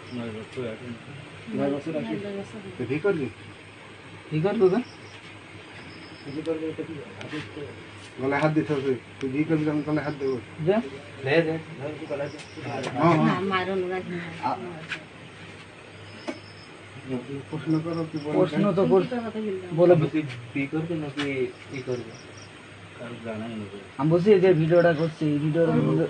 9 বছর আগে তো কি করবি গলা হাত দিতে হবে তুই কি করবি আমি গলা হাত দেব দে প্রশ্ন করো কি বল প্রশ্ন তো বলে কি করবে নাকি কি করবে আমি বলছি যে ভিডিওটা করছি এই ভিডিওর মধ্যে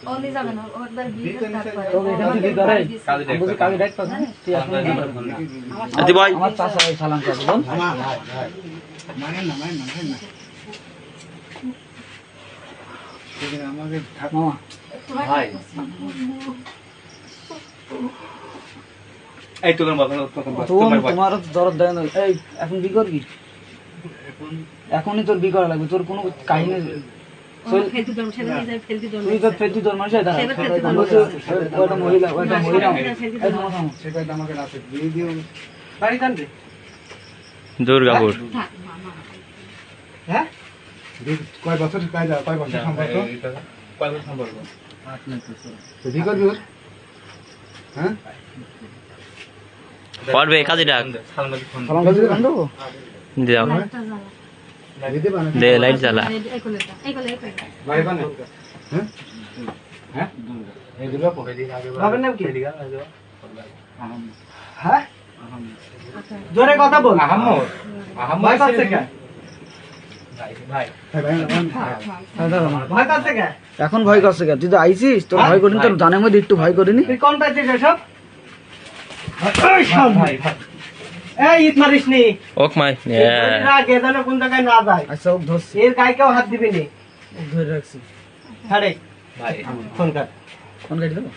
ওলি যাবে না ওদের বিয়ে তারপরে তো এটা কি করে আমি বলছি কাকে ডাক পাস তুই এখন আদি ভাই আমার চাচা ভাই সালাম করে বল ভাই মানে না সেদিন আমাকে মামা ভাই এই তোর বাবা তোমার দরদ দেয় না এই এখন বি করবি এখনই তোর বি করা লাগবে তোর কোনো কাহিনী ফেলতি দম সেটা যায় ফেলতি দম তুই তো ফেলতি তোর মানুষই দাঁড়া ওটা মহিলা সেটা আমাকে রাতে দিয়ে দিও বাড়ি কান্দে দুর্গাপুর হ্যাঁ কয় বছর কয় বছর সম্পর্ক কয় বছর সম্পর্ক তো কি করবি ওর হ্যাঁ পড়বে কাজে ডাক সালমাকে ফোন সালাম করে কান্দো দাও দিতে পারে দে লাইট জ্বালা এই কোলে ভাই বানে হ্যাঁ হ্যাঁ এই দুর্গাপুর বাবার নাম কি হ্যাঁ জোরে কথা বল আহমদ ভয় পাচ্ছে কে ভাই ভয় পাচ্ছে কে এখন ভয় করছে কে তুই তো আইছিস তোর ভয় করিনি তোর জানের মধ্যে একটু ভয় করিনি তুই কোন পাইছিস এসব ভাই এই ইট মারিস নি ওক মাই আগে জানো কোন জায়গায় না যায় আচ্ছা ওক ধরছি এর গায়ে কেউ হাত দিবি নি ওক ধরে রাখছি ছাড়ে ভাই ফোন কাট দেবো